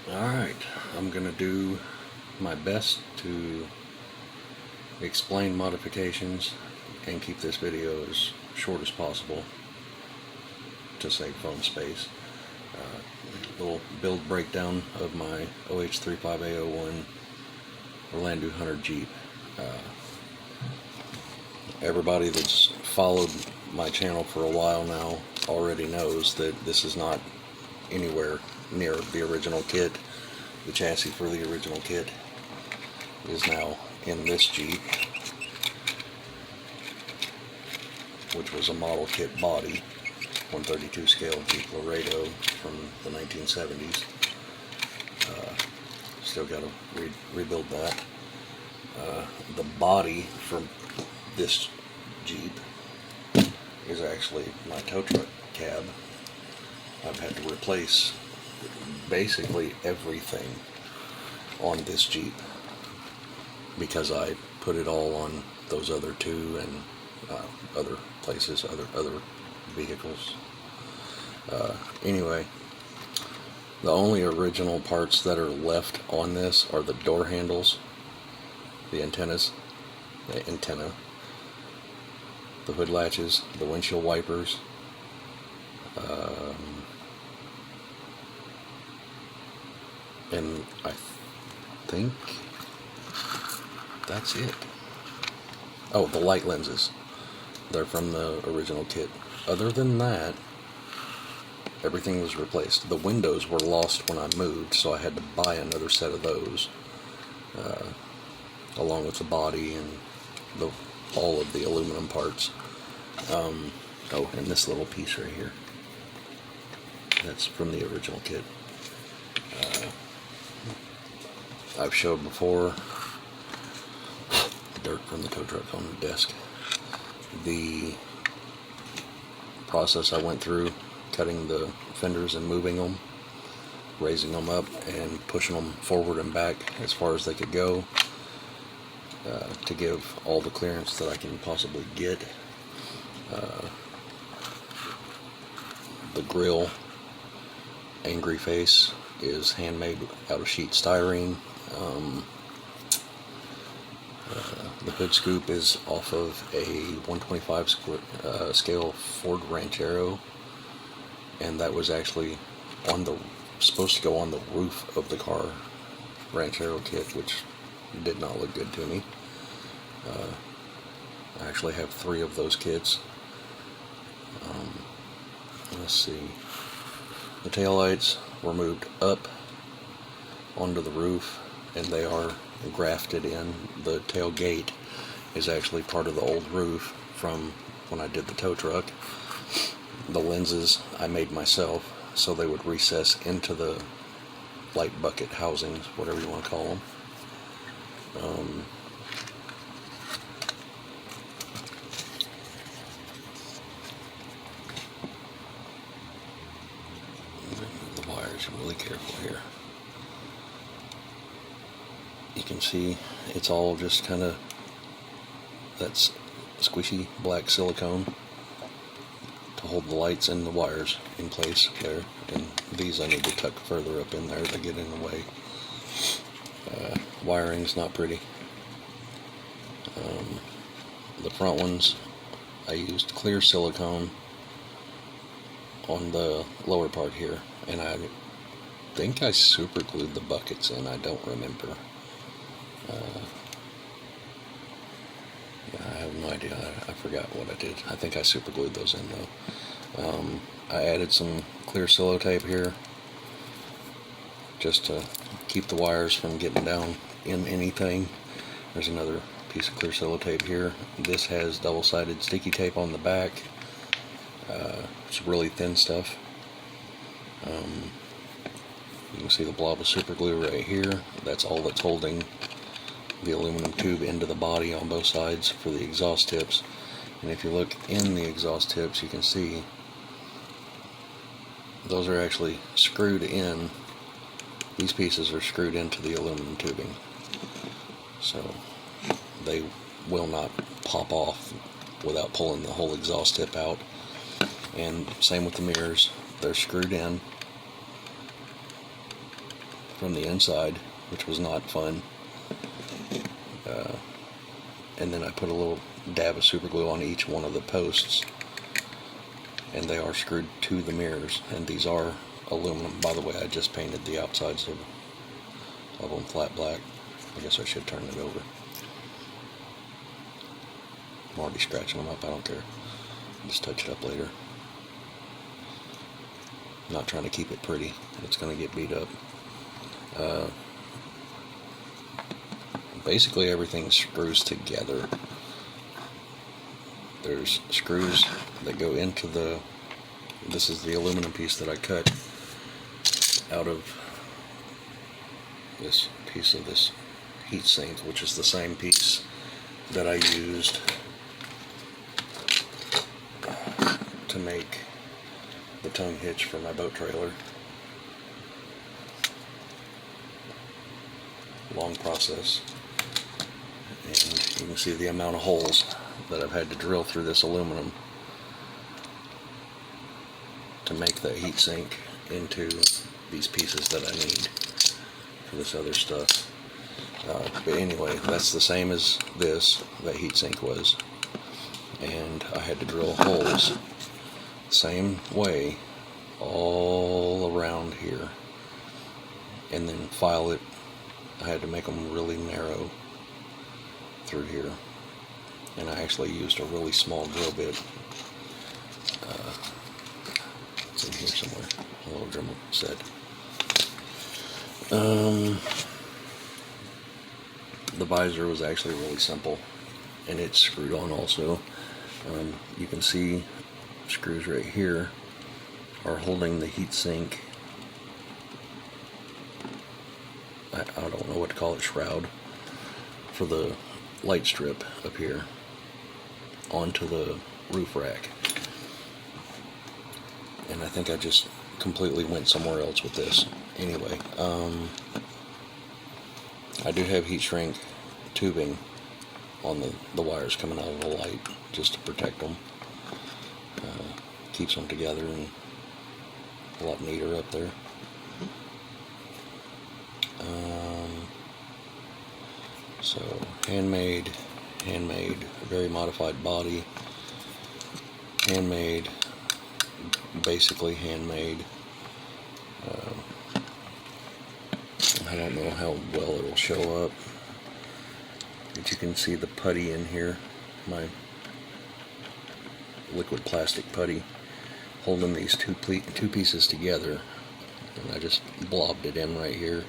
Alright, I'm going to do my best to explain modifications and keep this video as short as possible to save phone space. Little build breakdown of my oh35a01 Orlandoo Hunter Jeep. Everybody that's followed my channel for a while now already knows that this is not anywhere near the original kit. The chassis for the original kit is now in this Jeep, which was a model kit body, 132 scale Jeep Laredo from the 1970s. Still got to rebuild that. The body for this Jeep is actually my tow truck cab. I've had to replace basically everything on this Jeep because I put it all on those other two and other places, other vehicles. Anyway, the only original parts that are left on this are the door handles, the antenna, the hood latches, the windshield wipers, and I think that's it. Oh, the light lenses. They're from the original kit. Other than that, everything was replaced. The windows were lost when I moved, so I had to buy another set of those, along with the body and all of the aluminum parts. Oh, and this little piece right here. That's from the original kit. I've showed before, dirt from the tow truck on the desk, the process I went through cutting the fenders and moving them, raising them up and pushing them forward and back as far as they could go, to give all the clearance that I can possibly get. The grill, Angry Face, is handmade out of sheet styrene. The hood scoop is off of a 125 scale Ford Ranchero, and that was actually supposed to go on the roof of the car Ranchero kit, which did not look good to me. I actually have 3 of those kits. Let's see. The taillights were moved up onto the roof, and they are grafted in. The tailgate is actually part of the old roof from when I did the tow truck. The lenses I made myself, so they would recess into the light bucket housings, whatever you want to call them. The wires are really careful here. You can see it's all just kind of that's squishy black silicone to hold the lights and the wires in place there, and these I need to tuck further up in there to get in the way. Wiring's not pretty. The front ones, I used clear silicone on the lower part here, and I think I super glued the buckets in. I don't remember. I have no idea. I forgot what I did. I think I super glued those in though. I added some clear sellotape here just to keep the wires from getting down in anything. There's another piece of clear sellotape here. This has double-sided sticky tape on the back. It's really thin stuff. You can see the blob of super glue right here. That's all that's holding the aluminum tube into the body on both sides for the exhaust tips. And if you look in the exhaust tips, you can see those are actually screwed in. These pieces are screwed into the aluminum tubing, so they will not pop off without pulling the whole exhaust tip out. And same with the mirrors, they're screwed in. from the inside, which was not fun. And then I put a little dab of super glue on each one of the posts, and they are screwed to the mirrors, and these are aluminum. By the way, I just painted the outsides of them flat black. I guess I should turn it over. I'm already scratching them up, I don't care. I'll just touch it up later. I'm not trying to keep it pretty, it's going to get beat up. Basically everything screws together. There's screws that go into this is the aluminum piece that I cut out of this piece of this heat sink, which is the same piece that I used to make the tongue hitch for my boat trailer. Long process. And you can see the amount of holes that I've had to drill through this aluminum to make that heat sink into these pieces that I need for this other stuff. But anyway, that's the same as that heat sink was. And I had to drill holes the same way all around here. And then file it. I had to make them really narrow through here, and I actually used a really small drill bit. It's in here somewhere, a little Dremel set. The visor was actually really simple, and it's screwed on also. You can see screws right here are holding the heat sink. I don't know what to call it, shroud, for the light strip up here onto the roof rack. And I think I just completely went somewhere else with this. Anyway, I do have heat shrink tubing on the wires coming out of the light just to protect them. Keeps them together and a lot neater up there. So handmade, very modified body, handmade, basically handmade. I don't know how well it'll show up, but you can see the putty in here, my liquid plastic putty, holding these two pieces together, and I just blobbed it in right here.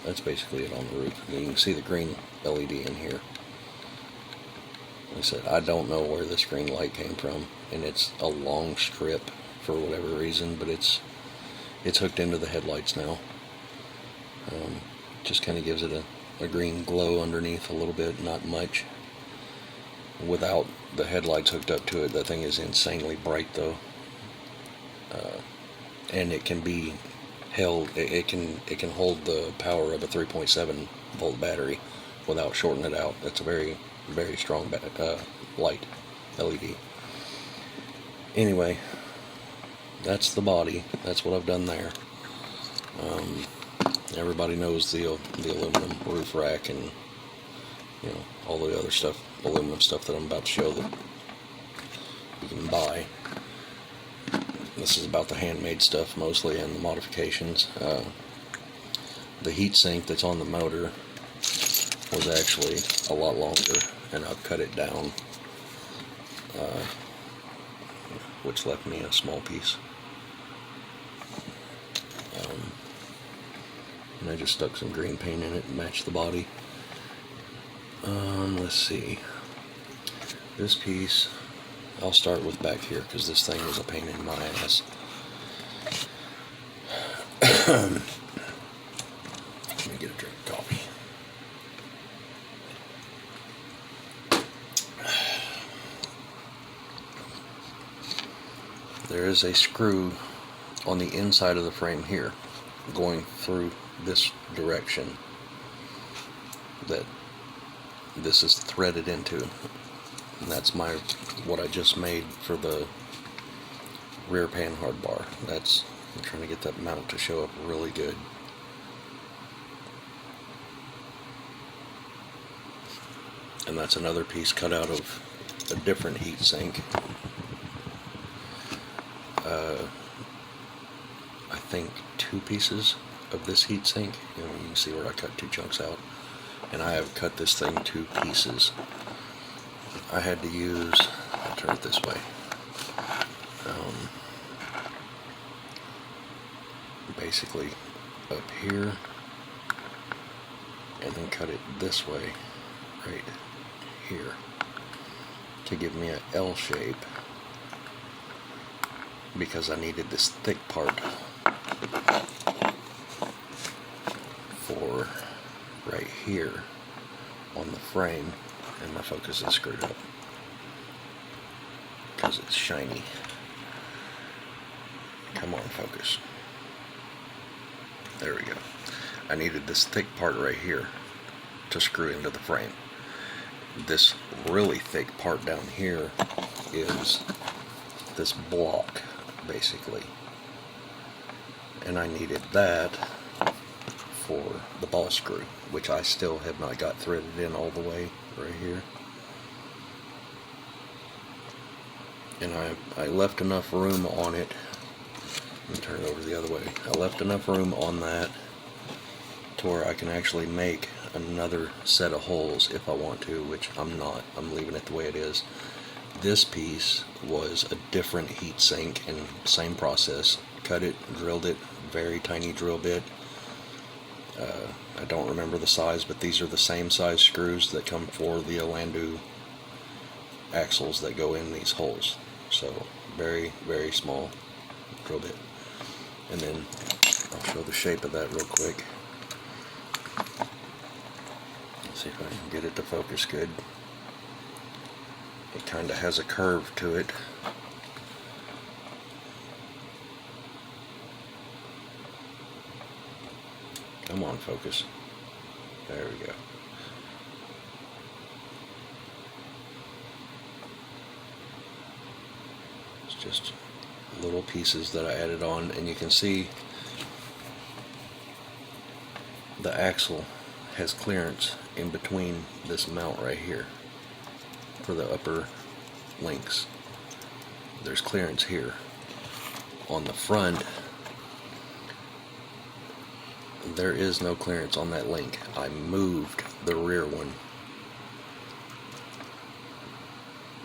That's basically it on the roof. And you can see the green LED in here. Like I said, I don't know where this green light came from, and it's a long strip for whatever reason, but it's hooked into the headlights now. Just kind of gives it a green glow underneath a little bit, not much. Without the headlights hooked up to it, that thing is insanely bright though. And it can be held, it can hold the power of a 3.7 volt battery without shorting it out. That's a very, very strong light, LED. Anyway, that's the body. That's what I've done there. Everybody knows the aluminum roof rack and all the other stuff, aluminum stuff that I'm about to show that you can buy. This is about the handmade stuff mostly and the modifications. The heat sink that's on the motor was actually a lot longer, and I've cut it down, which left me a small piece. And I just stuck some green paint in it and matched the body. Let's see. This piece, I'll start with back here because this thing is a pain in my ass. Let me get a drink of coffee. There is a screw on the inside of the frame here going through this direction that this is threaded into, and that's what I just made for the rear pan hard bar. I'm trying to get that mount to show up really good. And that's another piece cut out of a different heat sink. I think 2 pieces of this heat sink. You can see where I cut 2 chunks out. And I have cut this thing 2 pieces. I had to use, I'll turn it this way. Basically up here, and then cut it this way, right here, to give me an L shape, because I needed this thick part for right here on the frame, and my focus is screwed up because it's shiny. Come on, focus. There we go. I needed this thick part right here to screw into the frame. This really thick part down here is this block, basically. And I needed that for the ball screw, which I still have not got threaded in all the way right here. And I left enough room on it. Let me turn it over the other way. I left enough room on that to where I can actually make another set of holes if I want to, which I'm not. I'm leaving it the way it is. This piece was a different heat sink and same process. Cut it, drilled it, very tiny drill bit. I don't remember the size, but these are the same size screws that come for the Orlandoo axles that go in these holes. So very, very small drill bit. And then I'll show the shape of that real quick. Let's see if I can get it to focus good. It kind of has a curve to it. Come on, focus. There we go. It's just little pieces that I added on, and you can see the axle has clearance in between this mount right here for the upper links. There's clearance here. On the front, there is no clearance on that link. I moved the rear one.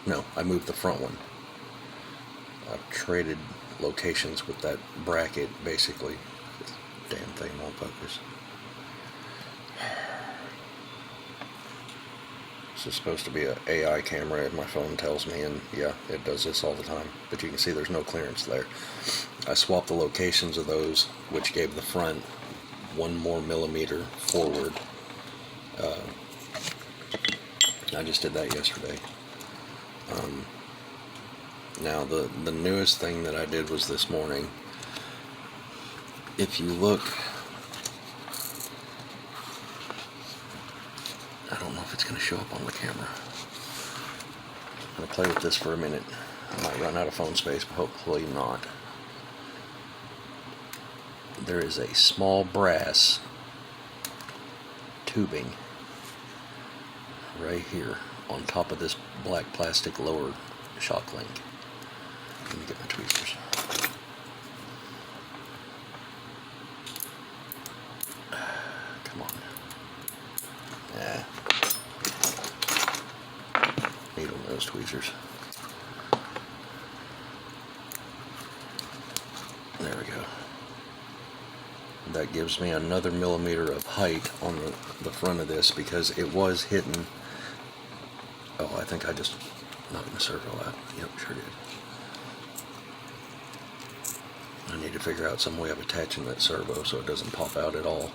No, I moved the front one. I've traded locations with that bracket, basically. This damn thing won't focus. This is supposed to be an AI camera, my phone tells me, and yeah, it does this all the time. But you can see there's no clearance there. I swapped the locations of those, which gave the front 1 more millimeter forward. I just did that yesterday. Now the newest thing that I did was this morning. If you look, I don't know if it's going to show up on the camera. I'm going to play with this for a minute. I might run out of phone space, but hopefully not. There is a small brass tubing right here on top of this black plastic lower shock link. Let me get my tweezers. Come on. Yeah. Needle nose tweezers. There we go. That gives me another millimeter of height on the front of this, because it was hitting. Oh, I think I just knocked my servo out. Yep, sure did. I need to figure out some way of attaching that servo so it doesn't pop out at all.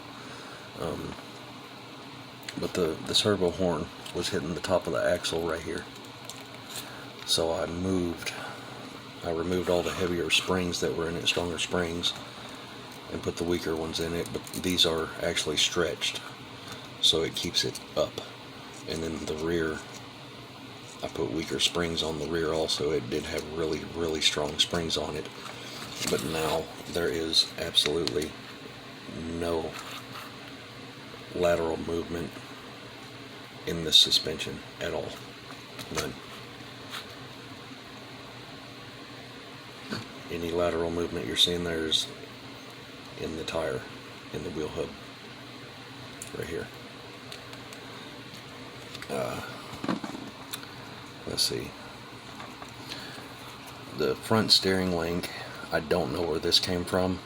But the servo horn was hitting the top of the axle right here. So I removed all the heavier springs that were in it, stronger springs, and put the weaker ones in it, but these are actually stretched, so it keeps it up. And then the rear I put weaker springs on the rear also. It did have really, really strong springs on it. But now there is absolutely no lateral movement in this suspension at all. None. Any lateral movement you're seeing there is in the tire, in the wheel hub, right here. Let's see. The front steering link, I don't know where this came from,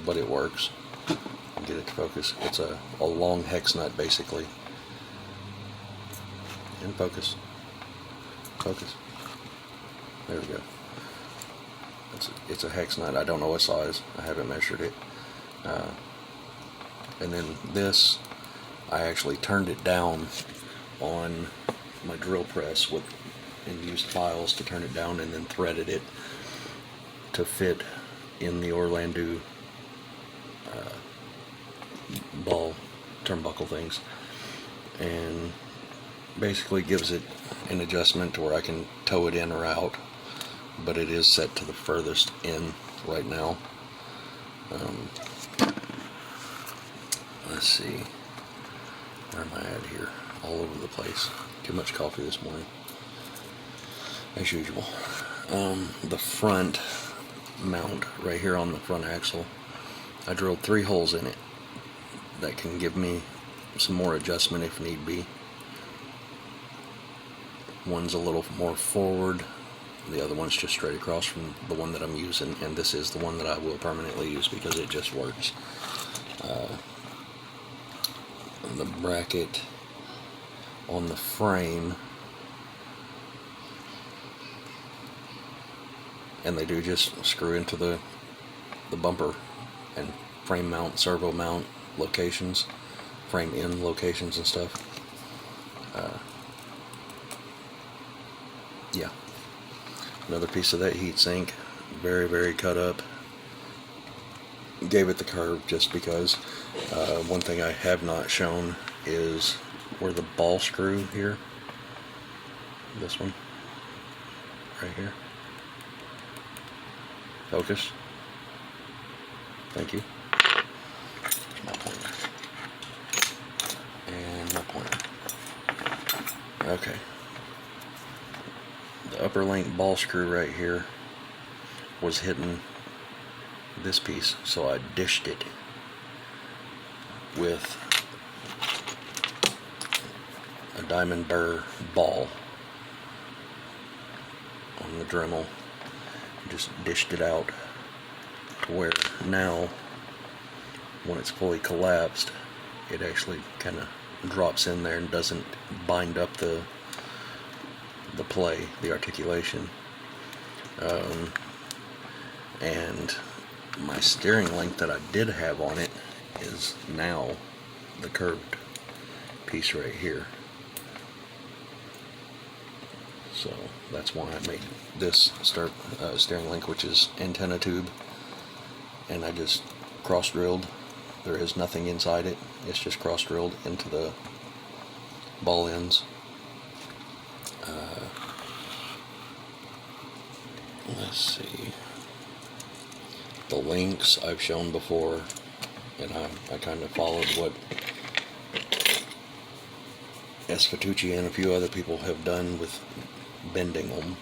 but it works. I'll get it to focus. It's a long hex nut, basically. And focus. Focus. There we go. It's a hex nut. I don't know what size. I haven't measured it. And then this, I actually turned it down on my drill press and used files to turn it down, and then threaded it to fit in the Orlandoo ball turnbuckle things, and basically gives it an adjustment to where I can tow it in or out, but it is set to the furthest in right now. Let's see, where am I at here? All over the place. Too much coffee this morning, as usual. The front mount right here on the front axle, I drilled 3 holes in it that can give me some more adjustment if need be. One's a little more forward, the other one's just straight across from the one that I'm using, and this is the one that I will permanently use because it just works. The bracket on the frame, and they do just screw into the bumper and frame mount, servo mount locations, frame in locations and stuff. Yeah, another piece of that heat sink, very, very cut up. Gave it the curve just because. One thing I have not shown is where the ball screw here, this one right here, focus, thank you, there's my pointer, and my pointer. Okay, the upper link ball screw right here was hitting this piece, so I dished it with a diamond burr ball on the Dremel. Just dished it out to where now, when it's fully collapsed, it actually kind of drops in there and doesn't bind up the play, the articulation. And my steering link that I did have on it is now the curved piece right here. So that's why I made this steering link, which is antenna tube, and I just cross drilled. There is nothing inside it, it's just cross drilled into the ball ends. Let's see, the links I've shown before, and I kind of followed what S. Fatucci and a few other people have done with bending them,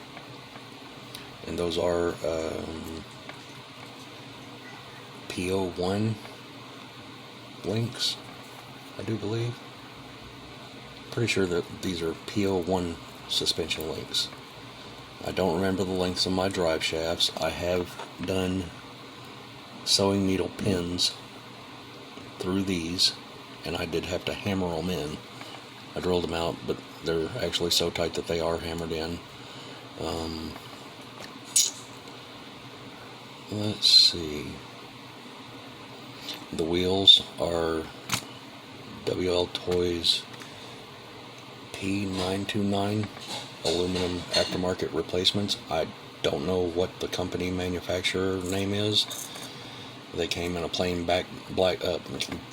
and those are oh35a01 links, I do believe. Pretty sure that these are oh35a01 suspension links. I don't remember the lengths of my drive shafts. I have done sewing needle pins through these, and I did have to hammer them in. I drilled them out, but they're actually so tight that they are hammered in. Let's see. The wheels are WL Toys P929 aluminum aftermarket replacements. I don't know what the company manufacturer name is. They came in a plain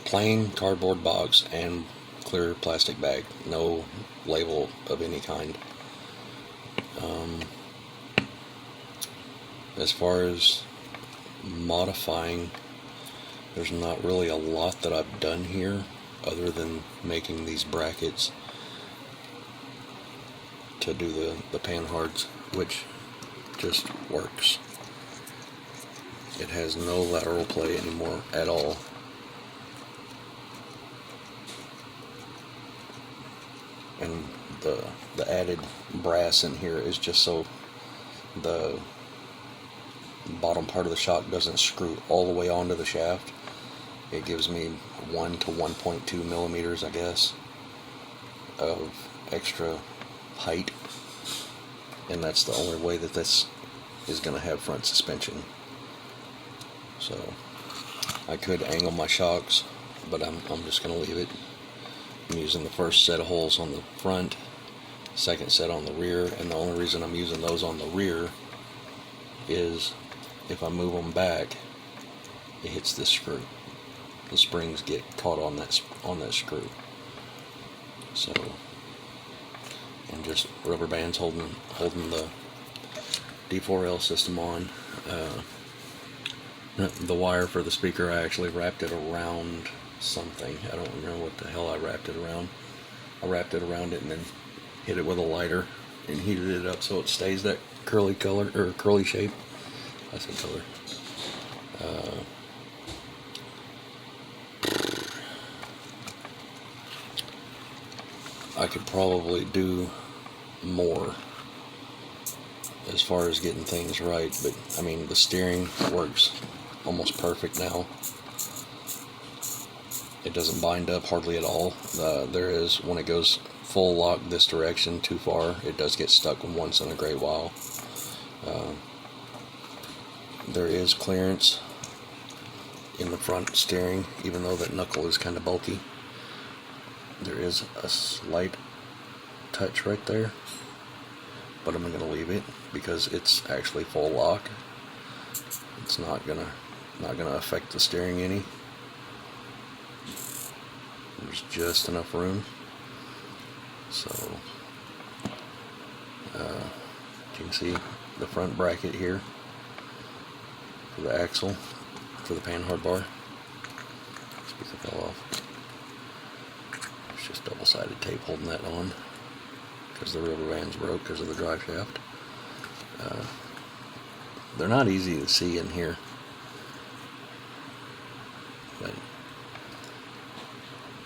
plain cardboard box and clear plastic bag, no label of any kind. As far as modifying, there's not really a lot that I've done here other than making these brackets to do the panhards, which just works. It has no lateral play anymore at all. And the added brass in here is just so the bottom part of the shock doesn't screw all the way onto the shaft. It gives me 1 to 1.2 millimeters, I guess, of extra height, and that's the only way that this is going to have front suspension. So I could angle my shocks, but I'm just going to leave it. I'm using the first set of holes on the front, second set on the rear, and the only reason I'm using those on the rear is if I move them back, it hits this screw. The springs get caught on that screw. So, and just rubber bands holding the D4L system on. The wire for the speaker, I actually wrapped it around something. I don't remember what the hell I wrapped it around. I wrapped it around it and then hit it with a lighter and heated it up so it stays that curly color, or curly shape. I said color. I could probably do more as far as getting things right, but I mean, the steering works almost perfect now. It doesn't bind up hardly at all. There is, when it goes full lock this direction too far, it does get stuck once in a great while. There is clearance in the front steering, even though that knuckle is kind of bulky. There is a slight touch right there, but I'm going to leave it because it's actually full lock. It's not gonna affect the steering any. There's just enough room. So you can see the front bracket here for the axle, for the panhard bar. Speaker fell off. It's just double-sided tape holding that on because the rubber band's broke because of the drive shaft. They're not easy to see in here, but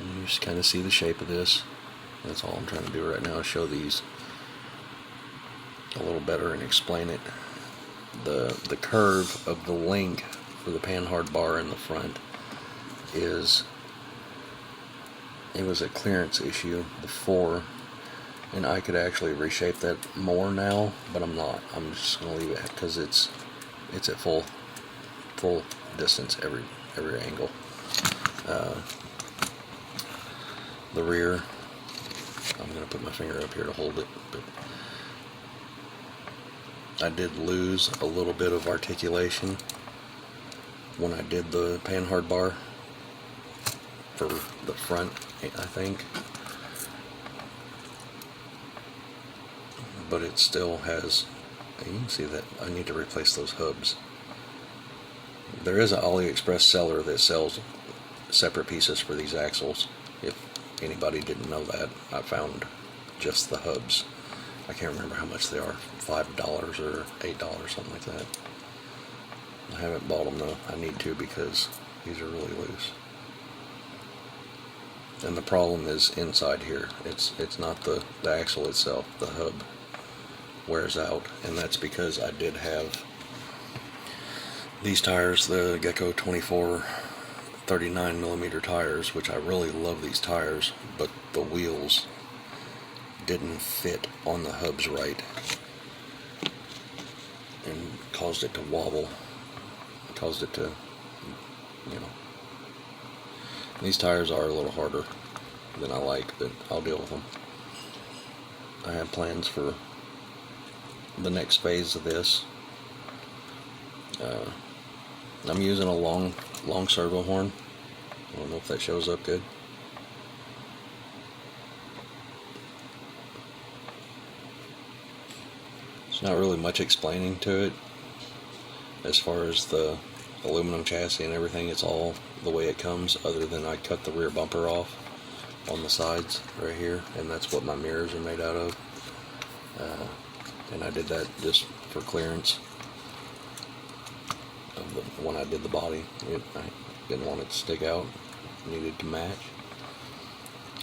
you just kind of see the shape of this. That's all I'm trying to do right now, is show these a little better and explain it. The curve of the link for the panhard bar in the front is, it was a clearance issue before, and I could actually reshape that more now, but I'm not. I'm just gonna leave it because it's at full distance every angle. The rear, I'm gonna put my finger up here to hold it, but I did lose a little bit of articulation when I did the panhard bar for the front, I think. But it still has, you can see that I need to replace those hubs. There is an AliExpress seller that sells separate pieces for these axles. If anybody didn't know that, I found just the hubs. I can't remember how much they are, $5 or $8, something like that. I haven't bought them though. I need to because these are really loose. And the problem is inside here. It's not the axle itself. The hub wears out, and that's because I did have these tires, the Gecko 24 39mm tires, which I really love these tires, but the wheels didn't fit on the hubs right and caused it to wobble, caused it to, you know. These tires are a little harder than I like, but I'll deal with them. I have plans for the next phase of this. I'm using a long servo horn. I don't know if that shows up good. There's not really much explaining to it as far as the aluminum chassis and everything. It's all the way it comes, other than I cut the rear bumper off on the sides right here, and that's what my mirrors are made out of. And I did that just for clearance of when I did the body. I didn't want it to stick out, needed to match.